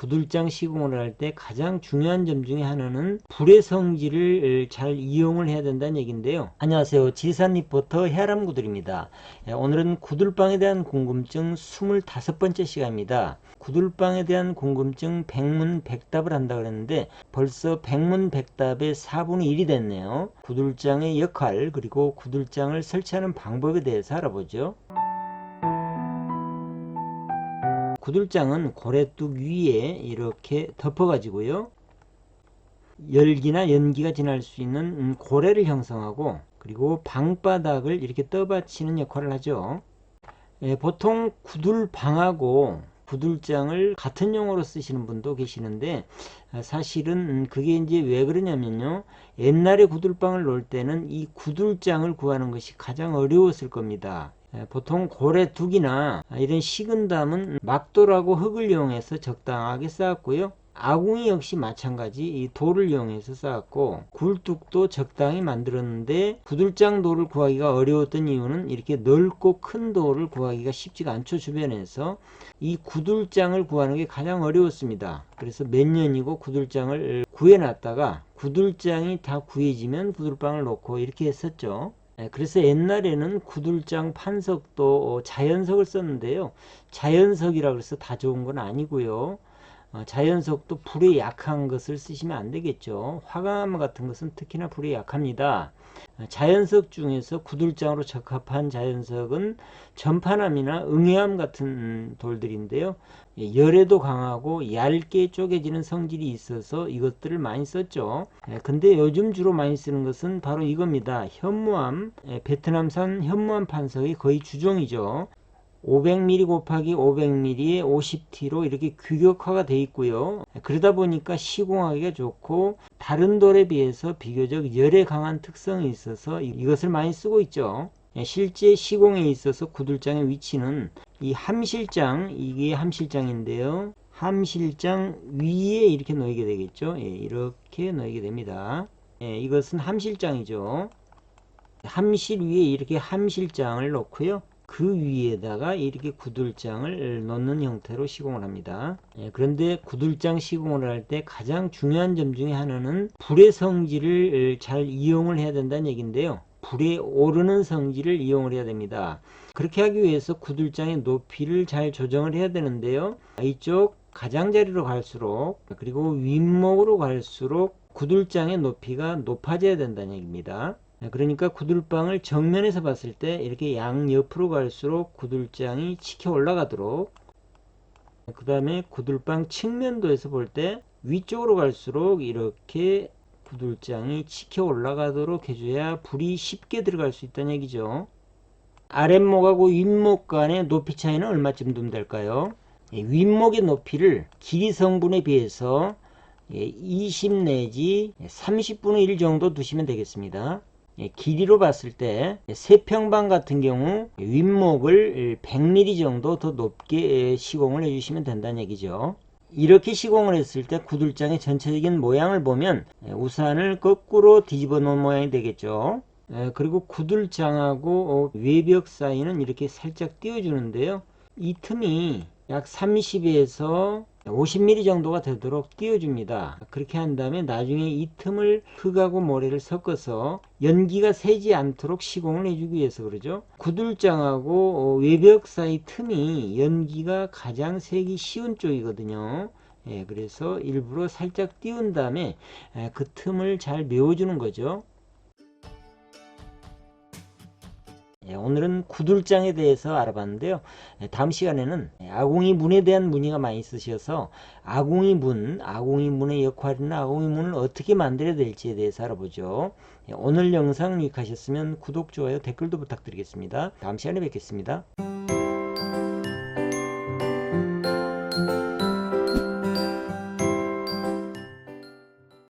구들장 시공을 할 때 가장 중요한 점 중에 하나는 불의 성질을 잘 이용을 해야 된다는 얘기인데요. 안녕하세요. 지산 리포터 해아람구들입니다. 오늘은 구들방에 대한 궁금증 25번째 시간입니다. 구들방에 대한 궁금증 백문백답을 한다 그랬는데 벌써 백문백답의 4분의 1이 됐네요. 구들장의 역할 그리고 구들장을 설치하는 방법에 대해서 알아보죠. 구들장은 고래뚝 위에 이렇게 덮어 가지고요, 열기나 연기가 지날 수 있는 고래를 형성하고, 그리고 방바닥을 이렇게 떠받치는 역할을 하죠. 보통 구들방하고 구들장을 같은 용어로 쓰시는 분도 계시는데 사실은 그게 이제 왜 그러냐면요, 옛날에 구들방을 놓을 때는 이 구들장을 구하는 것이 가장 어려웠을 겁니다. 보통 고래둑이나 이런 식은 담은 막돌하고 흙을 이용해서 적당하게 쌓았고요. 아궁이 역시 마찬가지 이 돌을 이용해서 쌓았고, 굴뚝도 적당히 만들었는데 구들장 돌을 구하기가 어려웠던 이유는 이렇게 넓고 큰 돌을 구하기가 쉽지가 않죠. 주변에서 이 구들장을 구하는 게 가장 어려웠습니다. 그래서 몇 년이고 구들장을 구해놨다가 구들장이 다 구해지면 구들방을 놓고 이렇게 했었죠. 그래서 옛날에는 구들장 판석도 자연석을 썼는데요. 자연석이라 그래서 다 좋은 건 아니고요. 자연석도 불에 약한 것을 쓰시면 안 되겠죠. 화강암 같은 것은 특히나 불에 약합니다. 자연석 중에서 구들장으로 적합한 자연석은 전파암이나 응애암 같은 돌들인데요. 열에도 강하고 얇게 쪼개지는 성질이 있어서 이것들을 많이 썼죠. 근데 요즘 주로 많이 쓰는 것은 바로 이겁니다. 현무암, 베트남산 현무암 판석이 거의 주종이죠. 500mm 곱하기 500mm에 50T로 이렇게 규격화가 되어 있고요. 그러다 보니까 시공하기가 좋고 다른 돌에 비해서 비교적 열에 강한 특성이 있어서 이것을 많이 쓰고 있죠. 실제 시공에 있어서 구들장의 위치는 이 함실장, 이게 함실장인데요. 함실장 위에 이렇게 놓이게 되겠죠. 이렇게 놓이게 됩니다. 이것은 함실장이죠. 함실 위에 이렇게 함실장을 놓고요. 그 위에다가 이렇게 구들장을 넣는 형태로 시공을 합니다. 그런데 구들장 시공을 할 때 가장 중요한 점 중에 하나는 불의 성질을 잘 이용을 해야 된다는 얘기인데요. 불에 오르는 성질을 이용을 해야 됩니다. 그렇게 하기 위해서 구들장의 높이를 잘 조정을 해야 되는데요. 이쪽 가장자리로 갈수록, 그리고 윗목으로 갈수록 구들장의 높이가 높아져야 된다는 얘기입니다. 그러니까 구들방을 정면에서 봤을 때 이렇게 양옆으로 갈수록 구들장이 치켜 올라가도록, 그 다음에 구들방 측면도에서 볼 때 위쪽으로 갈수록 이렇게 구들장이 치켜 올라가도록 해줘야 불이 쉽게 들어갈 수 있다는 얘기죠. 아랫목하고 윗목 간의 높이 차이는 얼마쯤 두면 될까요? 윗목의 높이를 길이 성분에 비해서 20 내지 30분의 1 정도 두시면 되겠습니다. 길이로 봤을 때 세평방 같은 경우 윗목을 100mm 정도 더 높게 시공을 해주시면 된다는 얘기죠. 이렇게 시공을 했을 때 구들장의 전체적인 모양을 보면 우산을 거꾸로 뒤집어 놓은 모양이 되겠죠. 그리고 구들장하고 외벽 사이는 이렇게 살짝 띄워주는데요. 이 틈이 약 30에서 50mm 정도가 되도록 띄워줍니다. 그렇게 한 다음에 나중에 이 틈을 흙하고 모래를 섞어서 연기가 새지 않도록 시공을 해주기 위해서 그러죠. 구들장하고 외벽 사이 틈이 연기가 가장 새기 쉬운 쪽이거든요. 그래서 일부러 살짝 띄운 다음에 그 틈을 잘 메워주는 거죠. 오늘은 구들장에 대해서 알아봤는데요. 다음 시간에는 아궁이 문에 대한 문의가 많이 있으셔서 아궁이 문의 역할이나 아궁이 문을 어떻게 만들어야 될지에 대해서 알아보죠. 오늘 영상 유익하셨으면 구독, 좋아요, 댓글도 부탁드리겠습니다. 다음 시간에 뵙겠습니다.